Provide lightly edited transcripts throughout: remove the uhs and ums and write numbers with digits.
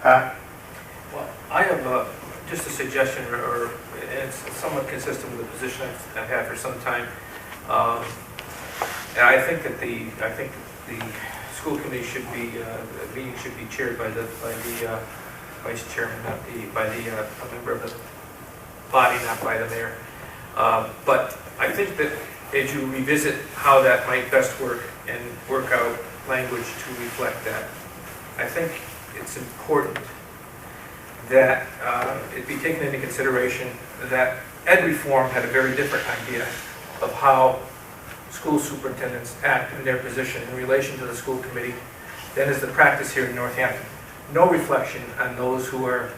Pat? Well, I have just a suggestion, or it's somewhat consistent with the position I've had for some time. And I think that the school committee should be the meeting should be chaired by the vice chairman, not by a member of the body, not by the mayor. But I think that as you revisit how that might best work and work out language to reflect that, I think it's important that it be taken into consideration that ed reform had a very different idea of how school superintendents act in their position in relation to the school committee than is the practice here in Northampton. No reflection on those who are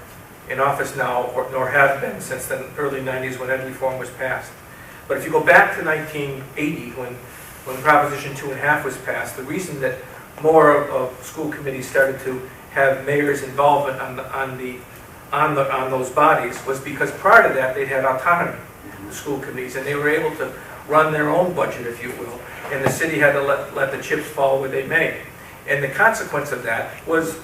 in office now, nor have been since the early 90s when ed reform was passed. But if you go back to 1980, when Proposition 2.5 was passed, the reason that more of school committees started to have mayors' involvement on those bodies was because prior to that they'd had autonomy, the school committees, and they were able to run their own budget, if you will, and the city had to let the chips fall where they may. And the consequence of that was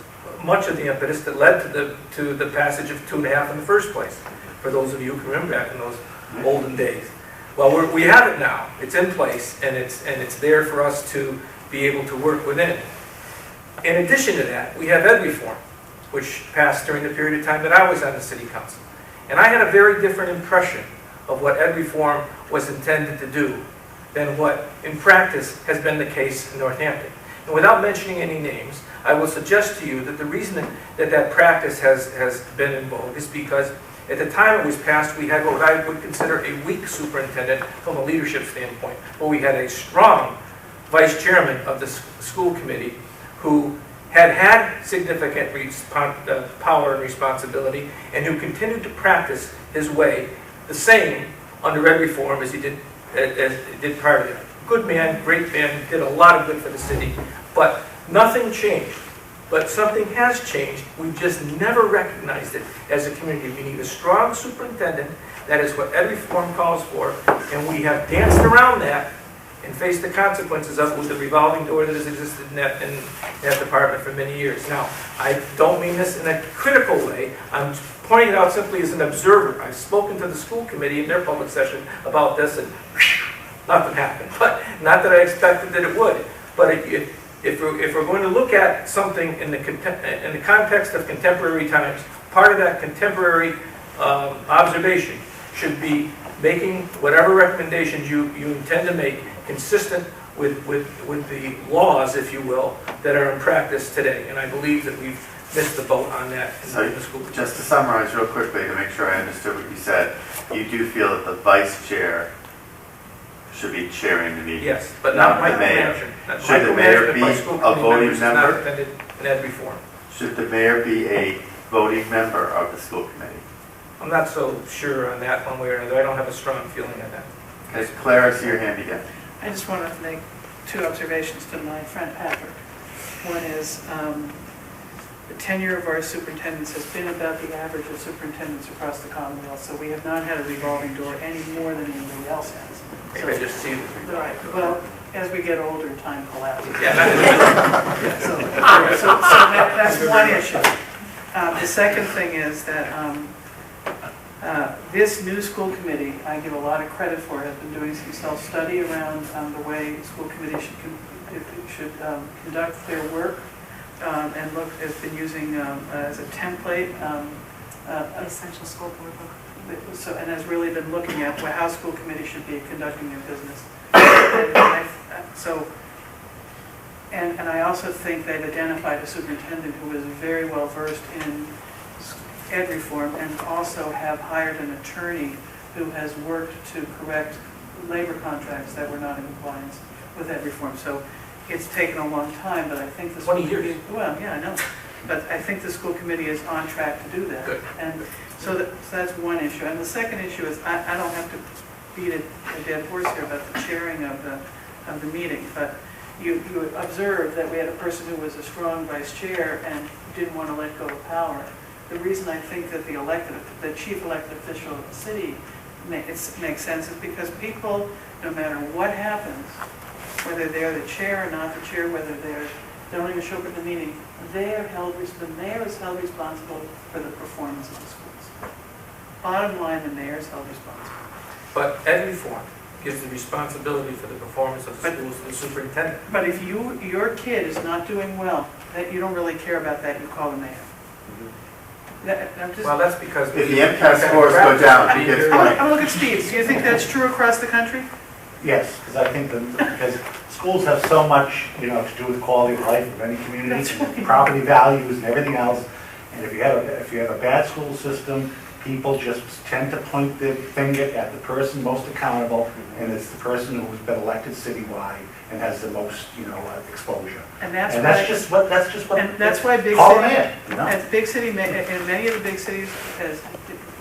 much of the impetus that led to the passage of 2.5 in the first place, for those of you who can remember back in those olden days. Well, we have it now. It's in place, and it's there for us to be able to work within. In addition to that, we have ed reform, which passed during the period of time that I was on the city council. And I had a very different impression of what ed reform was intended to do than what in practice has been the case in Northampton. And without mentioning any names, I will suggest to you that the reason that practice has been in vogue is because at the time it was passed, we had what I would consider a weak superintendent from a leadership standpoint, where we had a strong vice chairman of the school committee who had significant power and responsibility, and who continued to practice his way the same under ed reform as he did prior to that. Good man, great man, did a lot of good for the city, but nothing changed. But something has changed. We've just never recognized it as a community. We need a strong superintendent. That is what ed reform calls for, and we have danced around that and faced the consequences of it with the revolving door that has existed in that department for many years. Now, I don't mean this in a critical way. I'm pointing it out simply as an observer. I've spoken to the school committee in their public session about this, and nothing happened. But not that I expected that it would. But if we're going to look at something in the context of contemporary times, part of that contemporary observation should be making whatever recommendations you intend to make consistent with the laws, if you will, that are in practice today. And I believe that we've missed the boat on that in the school. Just to summarize real quickly to make sure I understood what you said, you do feel that the vice chair should be chairing the meeting? Yes, but not the mayor. Should the mayor be a voting member? In ed reform. Should the mayor be a voting member of the school committee? I'm not so sure on that one way or another. I don't have a strong feeling on that. Okay, Claire, I see your hand again. I just want to make two observations to my friend Patrick. One is the tenure of our superintendents has been about the average of superintendents across the Commonwealth, so we have not had a revolving door any more than anybody else has. Maybe I just see it. Right. Well, as we get older, time collapses. Yeah, so that's one issue. The second thing is that this new school committee, I give a lot of credit for, has been doing some self-study around the way school committees should conduct their work, and has been using as a template the essential school board book. So, and has really been looking at how school committees should be conducting their business. And I also think they've identified a superintendent who is very well versed in ed reform, and also have hired an attorney who has worked to correct labor contracts that were not in compliance with ed reform. So it's taken a long time, but I think the school 20 years. Well, yeah, I know. But I think the school committee is on track to do that. Good. And so that's one issue. And the second issue is, I don't have to beat a dead horse here about the chairing of the meeting, but you observed that we had a person who was a strong vice chair and didn't want to let go of power. The reason I think that the chief elected official of the city makes sense is because people, no matter what happens, whether they're the chair or not the chair, whether they're they don't even show up at the meeting, the mayor is held responsible for the performance of the schools. Bottom line, the mayor is held responsible. But ed reform gives the responsibility for the performance of the But- schools to the superintendent. But if your kid is not doing well, that you don't really care about that, you call the mayor. I'm just, Well, that's because. If the MCAS scores go down, he gets I'm gonna look at Steve, do you think that's true across the country? Yes, because I think because schools have so much, to do with quality of life of any community, That's and right. property values and everything else. And if you have a bad school system, people just tend to point their finger at the person most accountable, and it's the person who's been elected citywide and has the most, exposure. And that's And why. that's just what. And that's why big Call them cities, in, as big city, in many of the big cities,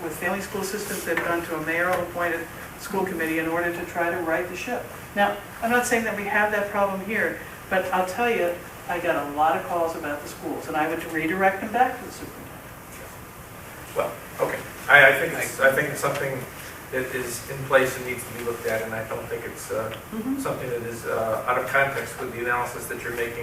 with family school systems, they've gone to a mayoral-appointed school committee in order to try to right the ship. Now, I'm not saying that we have that problem here, but I'll tell you, I got a lot of calls about the schools, and I would redirect them back to the superintendent. Well, okay. I think it's something that is in place and needs to be looked at, and I don't think it's something that is out of context with the analysis that you're making